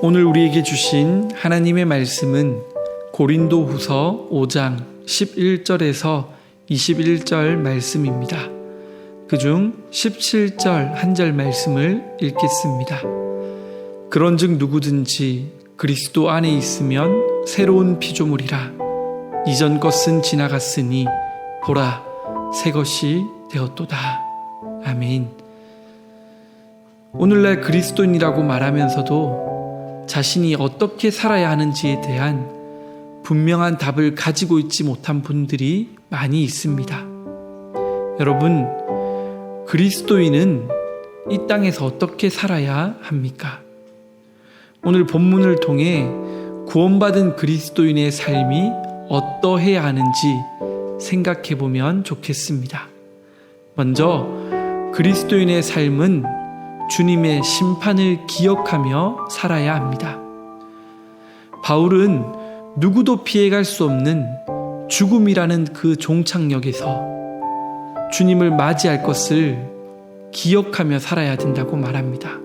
오늘 우리에게 주신 하나님의 말씀은 고린도후서 5장 11절에서 21절 말씀입니다. 그중 17절 한 절 말씀을 읽겠습니다. 그런즉 누구든지 그리스도 안에 있으면 새로운 피조물이라. 이전 것은 지나갔으니 보라 새 것이 되었도다. 아멘. 오늘날 그리스도인이라고 말하면서도 자신이 어떻게 살아야 하는지에 대한 분명한 답을 가지고 있지 못한 분들이 많이 있습니다. 여러분, 그리스도인은 이 땅에서 어떻게 살아야 합니까? 오늘 본문을 통해 구원받은 그리스도인의 삶이 어떠해야 하는지 생각해 보면 좋겠습니다. 먼저 그리스도인의 삶은 주님의 심판을 기억하며 살아야 합니다. 바울은 누구도 피해갈 수 없는 죽음이라는 그 종착역에서 주님을 맞이할 것을 기억하며 살아야 된다고 말합니다.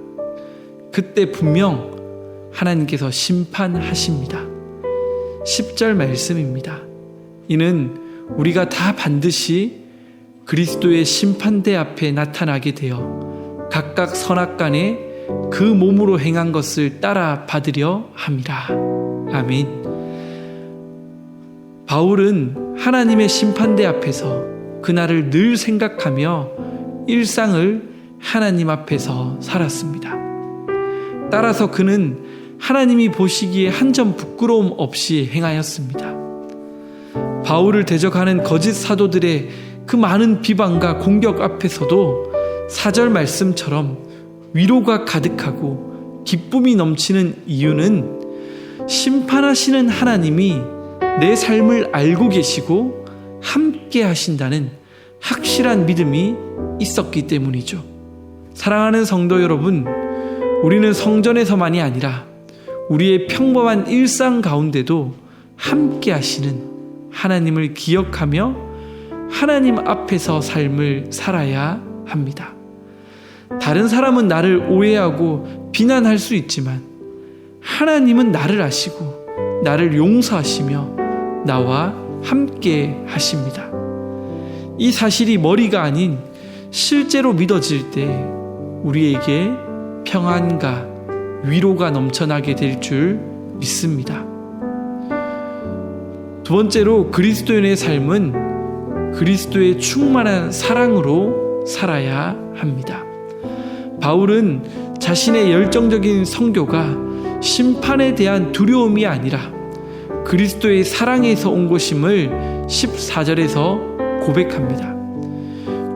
그때 분명 하나님께서 심판하십니다. 10절 말씀입니다. 이는 우리가 다 반드시 그리스도의 심판대 앞에 나타나게 되어 각각 선악간에 그 몸으로 행한 것을 따라 받으려 함이라. 아멘. 바울은 하나님의 심판대 앞에서 그날을 늘 생각하며 일상을 하나님 앞에서 살았습니다. 따라서 그는 하나님이 보시기에 한 점 부끄러움 없이 행하였습니다. 바울을 대적하는 거짓 사도들의 그 많은 비방과 공격 앞에서도 4절 말씀처럼 위로가 가득하고 기쁨이 넘치는 이유는 심판하시는 하나님이 내 삶을 알고 계시고 함께 하신다는 확실한 믿음이 있었기 때문이죠. 사랑하는 성도 여러분, 우리는 성전에서만이 아니라 우리의 평범한 일상 가운데도 함께 하시는 하나님을 기억하며 하나님 앞에서 삶을 살아야 합니다. 다른 사람은 나를 오해하고 비난할 수 있지만 하나님은 나를 아시고 나를 용서하시며 나와 함께 하십니다. 이 사실이 머리가 아닌 실제로 믿어질 때 우리에게 평안과 위로가 넘쳐나게 될 줄 믿습니다. 두 번째로 그리스도인의 삶은 그리스도의 충만한 사랑으로 살아야 합니다. 바울은 자신의 열정적인 선교가 심판에 대한 두려움이 아니라 그리스도의 사랑에서 온 것임을 14절에서 고백합니다.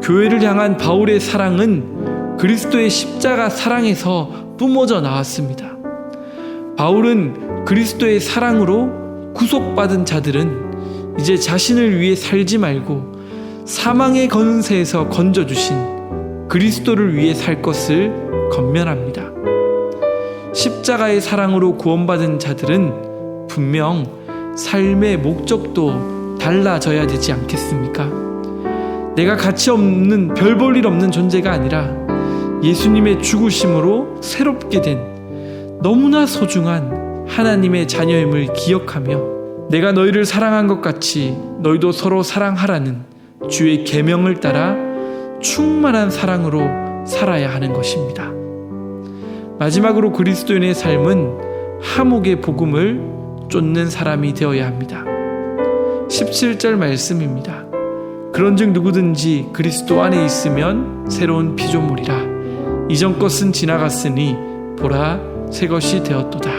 교회를 향한 바울의 사랑은 그리스도의 십자가 사랑에서 뿜어져 나왔습니다. 바울은 그리스도의 사랑으로 구속받은 자들은 이제 자신을 위해 살지 말고 사망의 권세에서 건져주신 그리스도를 위해 살 것을 권면합니다. 십자가의 사랑으로 구원받은 자들은 분명 삶의 목적도 달라져야 되지 않겠습니까? 내가 가치 없는 별 볼 일 없는 존재가 아니라 예수님의 죽으심으로 새롭게 된 너무나 소중한 하나님의 자녀임을 기억하며 내가 너희를 사랑한 것 같이 너희도 서로 사랑하라는 주의 계명을 따라 충만한 사랑으로 살아야 하는 것입니다. 마지막으로 그리스도인의 삶은 화목의 복음을 쫓는 사람이 되어야 합니다. 17절 말씀입니다. 그런즉 누구든지 그리스도 안에 있으면 새로운 피조물이라. 이전 것은 지나갔으니 보라 새 것이 되었도다.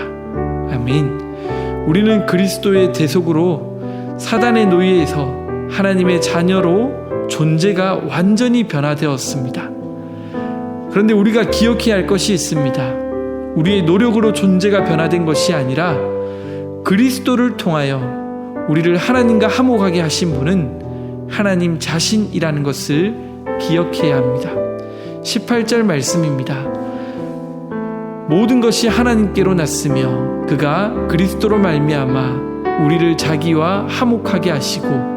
아멘. 우리는 그리스도의 대속으로 사단의 노예에서 하나님의 자녀로 존재가 완전히 변화되었습니다. 그런데 우리가 기억해야 할 것이 있습니다. 우리의 노력으로 존재가 변화된 것이 아니라 그리스도를 통하여 우리를 하나님과 화목하게 하신 분은 하나님 자신이라는 것을 기억해야 합니다. 18절 말씀입니다. 모든 것이 하나님께로 났으며 그가 그리스도로 말미암아 우리를 자기와 화목하게 하시고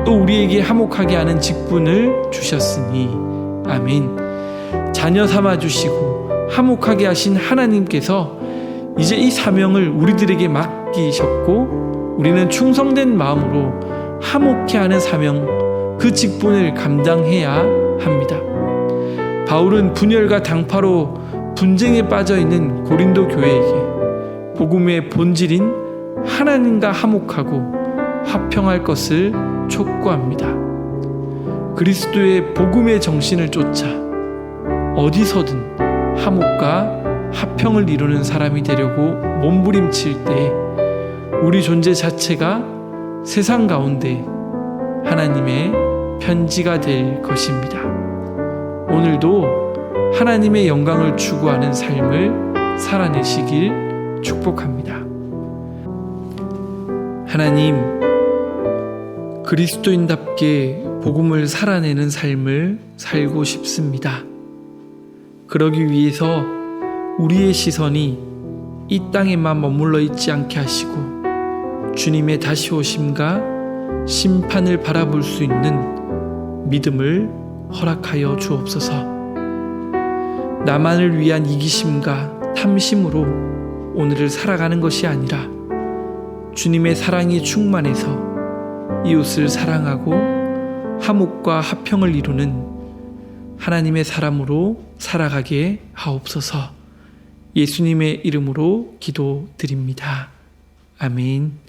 또 우리에게 화목하게 하는 직분을 주셨으니 아멘. 자녀 삼아 주시고 화목하게 하신 하나님께서 이제 이 사명을 우리들에게 맡기셨고, 우리는 충성된 마음으로 화목케 하는 사명, 그 직분을 감당해야 합니다. 바울은 분열과 당파로 분쟁에 빠져 있는 고린도 교회에게 복음의 본질인 하나님과 화목하고 화평할 것을 촉구합니다. 그리스도의 복음의 정신을 쫓아 어디서든 화목과 화평을 이루는 사람이 되려고 몸부림칠 때 우리 존재 자체가 세상 가운데 하나님의 편지가 될 것입니다. 오늘도 하나님의 영광을 추구하는 삶을 살아내시길 축복합니다. 하나님, 그리스도인답게 복음을 살아내는 삶을 살고 싶습니다. 그러기 위해서 우리의 시선이 이 땅에만 머물러 있지 않게 하시고 주님의 다시 오심과 심판을 바라볼 수 있는 믿음을 허락하여 주옵소서. 나만을 위한 이기심과 탐심으로 오늘을 살아가는 것이 아니라 주님의 사랑이 충만해서 이웃을 사랑하고 화목과 화평을 이루는 하나님의 사람으로 살아가게 하옵소서. 예수님의 이름으로 기도드립니다. 아멘.